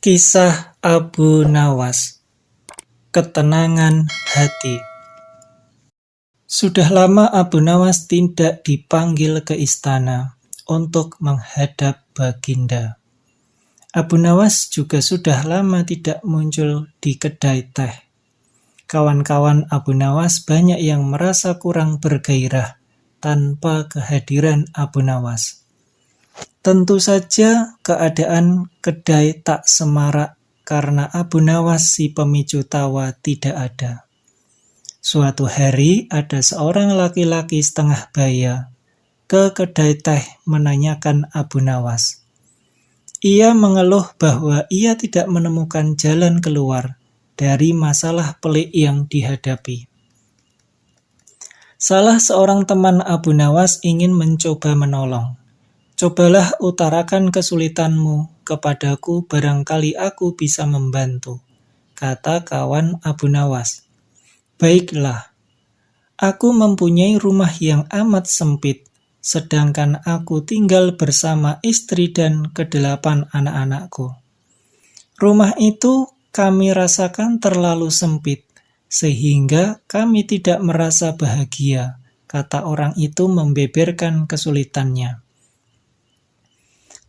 Kisah Abu Nawas, Ketenangan Hati. Sudah lama Abu Nawas tidak dipanggil ke istana untuk menghadap Baginda. Abu Nawas juga sudah lama tidak muncul di kedai teh. Kawan-kawan Abu Nawas banyak yang merasa kurang bergairah tanpa kehadiran Abu Nawas. Tentu saja keadaan kedai tak semarak karena Abu Nawas si pemicu tawa tidak ada. Suatu hari ada seorang laki-laki setengah baya ke kedai teh menanyakan Abu Nawas. Ia mengeluh bahwa ia tidak menemukan jalan keluar dari masalah pelik yang dihadapi. Salah seorang teman Abu Nawas ingin mencoba menolong. Cobalah utarakan kesulitanmu kepadaku, barangkali aku bisa membantu, kata kawan Abu Nawas. Baiklah, aku mempunyai rumah yang amat sempit, sedangkan aku tinggal bersama istri dan 8 anak-anakku. Rumah itu kami rasakan terlalu sempit, sehingga kami tidak merasa bahagia, kata orang itu membeberkan kesulitannya.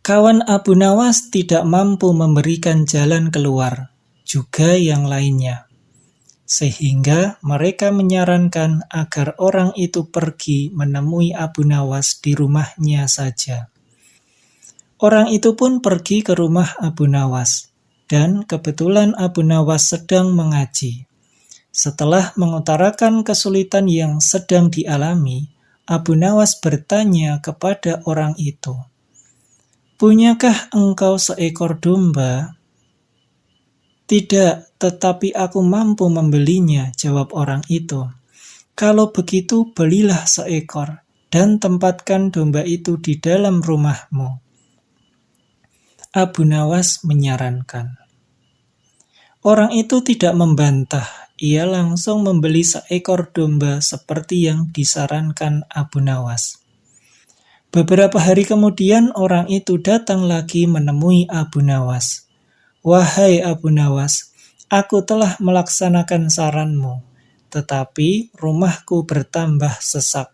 Kawan Abu Nawas tidak mampu memberikan jalan keluar, juga yang lainnya. Sehingga mereka menyarankan agar orang itu pergi menemui Abu Nawas di rumahnya saja. Orang itu pun pergi ke rumah Abu Nawas, dan kebetulan Abu Nawas sedang mengaji. Setelah mengutarakan kesulitan yang sedang dialami, Abu Nawas bertanya kepada orang itu, "Punyakah engkau seekor domba?" "Tidak, tetapi aku mampu membelinya," jawab orang itu. "Kalau begitu belilah seekor dan tempatkan domba itu di dalam rumahmu." Abu Nawas menyarankan. Orang itu tidak membantah, ia langsung membeli seekor domba seperti yang disarankan Abu Nawas. Beberapa hari kemudian orang itu datang lagi menemui Abu Nawas. "Wahai Abu Nawas, aku telah melaksanakan saranmu, tetapi rumahku bertambah sesak.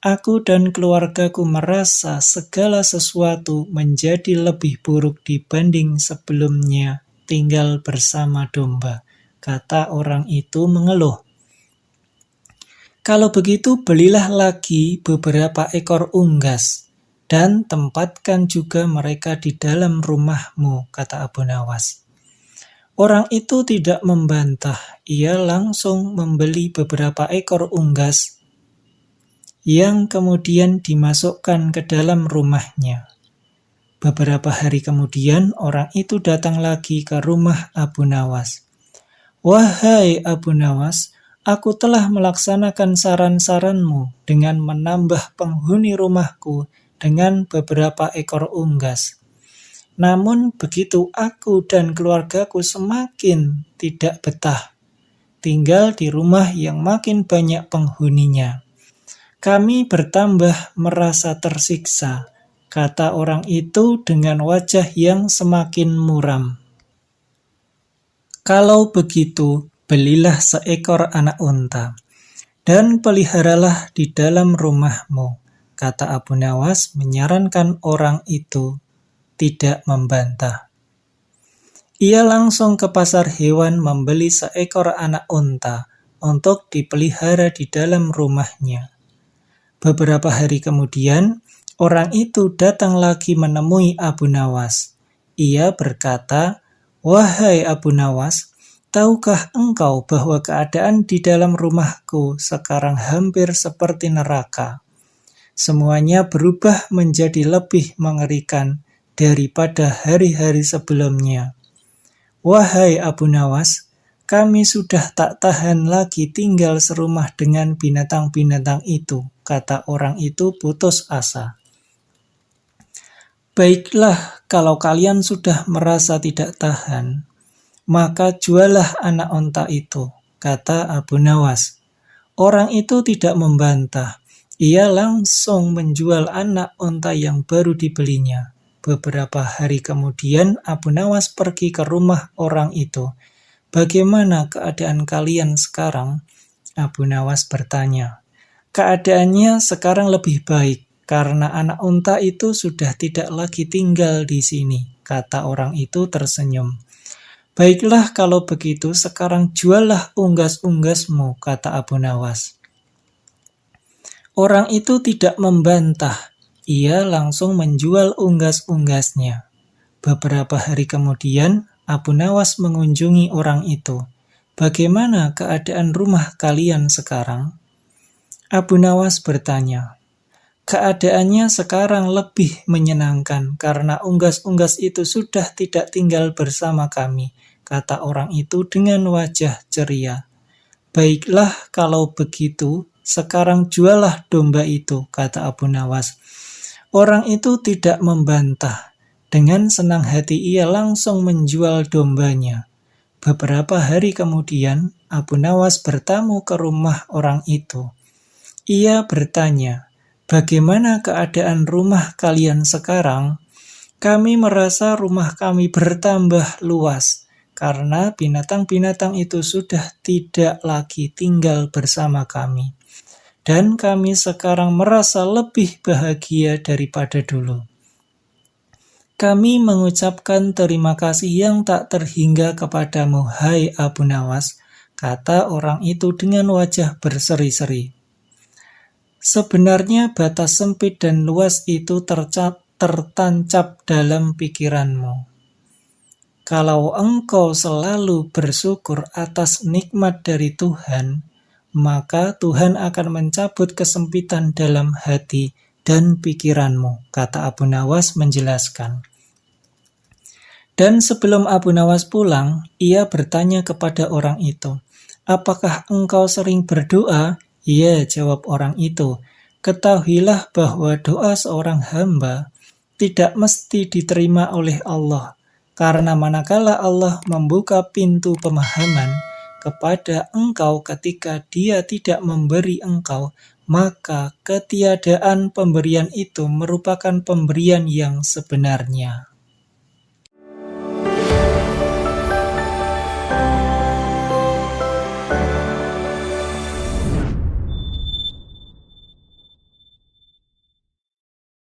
Aku dan keluargaku merasa segala sesuatu menjadi lebih buruk dibanding sebelumnya tinggal bersama domba," kata orang itu mengeluh. "Kalau begitu belilah lagi beberapa ekor unggas dan tempatkan juga mereka di dalam rumahmu," kata Abu Nawas. Orang itu tidak membantah, ia langsung membeli beberapa ekor unggas yang kemudian dimasukkan ke dalam rumahnya. Beberapa hari kemudian orang itu datang lagi ke rumah Abu Nawas. "Wahai Abu Nawas, aku telah melaksanakan saran-saranmu dengan menambah penghuni rumahku dengan beberapa ekor unggas. Namun begitu aku dan keluargaku semakin tidak betah tinggal di rumah yang makin banyak penghuninya. Kami bertambah merasa tersiksa," kata orang itu dengan wajah yang semakin muram. "Kalau begitu, belilah seekor anak unta dan peliharalah di dalam rumahmu," kata Abu Nawas menyarankan orang itu tidak membantah. Ia langsung ke pasar hewan membeli seekor anak unta untuk dipelihara di dalam rumahnya. Beberapa hari kemudian, orang itu datang lagi menemui Abu Nawas. Ia berkata, "Wahai Abu Nawas, tahukah engkau bahwa keadaan di dalam rumahku sekarang hampir seperti neraka? Semuanya berubah menjadi lebih mengerikan daripada hari-hari sebelumnya. Wahai Abu Nawas, kami sudah tak tahan lagi tinggal serumah dengan binatang-binatang itu," kata orang itu putus asa. "Baiklah, kalau kalian sudah merasa tidak tahan, maka jualah anak unta itu," kata Abu Nawas. Orang itu tidak membantah. Ia langsung menjual anak unta yang baru dibelinya. Beberapa hari kemudian Abu Nawas pergi ke rumah orang itu. "Bagaimana keadaan kalian sekarang?" Abu Nawas bertanya. "Keadaannya sekarang lebih baik, karena anak unta itu sudah tidak lagi tinggal di sini," kata orang itu tersenyum. "Baiklah kalau begitu, sekarang juallah unggas-unggasmu," kata Abu Nawas. Orang itu tidak membantah. Ia langsung menjual unggas-unggasnya. Beberapa hari kemudian, Abu Nawas mengunjungi orang itu. "Bagaimana keadaan rumah kalian sekarang?" Abu Nawas bertanya. "Keadaannya sekarang lebih menyenangkan karena unggas-unggas itu sudah tidak tinggal bersama kami," kata orang itu dengan wajah ceria. "Baiklah kalau begitu, sekarang jualah domba itu," kata Abu Nawas. Orang itu tidak membantah. Dengan senang hati ia langsung menjual dombanya. Beberapa hari kemudian, Abu Nawas bertamu ke rumah orang itu. Ia bertanya, "Bagaimana keadaan rumah kalian sekarang?" "Kami merasa rumah kami bertambah luas, karena binatang-binatang itu sudah tidak lagi tinggal bersama kami. Dan kami sekarang merasa lebih bahagia daripada dulu. Kami mengucapkan terima kasih yang tak terhingga kepadamu, hai Abu Nawas," kata orang itu dengan wajah berseri-seri. "Sebenarnya batas sempit dan luas itu tertancap dalam pikiranmu. Kalau engkau selalu bersyukur atas nikmat dari Tuhan, maka Tuhan akan mencabut kesempitan dalam hati dan pikiranmu," kata Abu Nawas menjelaskan. Dan sebelum Abu Nawas pulang, ia bertanya kepada orang itu, "Apakah engkau sering berdoa?" "Iya," jawab orang itu. "Ketahuilah bahwa doa seorang hamba tidak mesti diterima oleh Allah, karena manakala Allah membuka pintu pemahaman kepada engkau ketika Dia tidak memberi engkau, maka ketiadaan pemberian itu merupakan pemberian yang sebenarnya."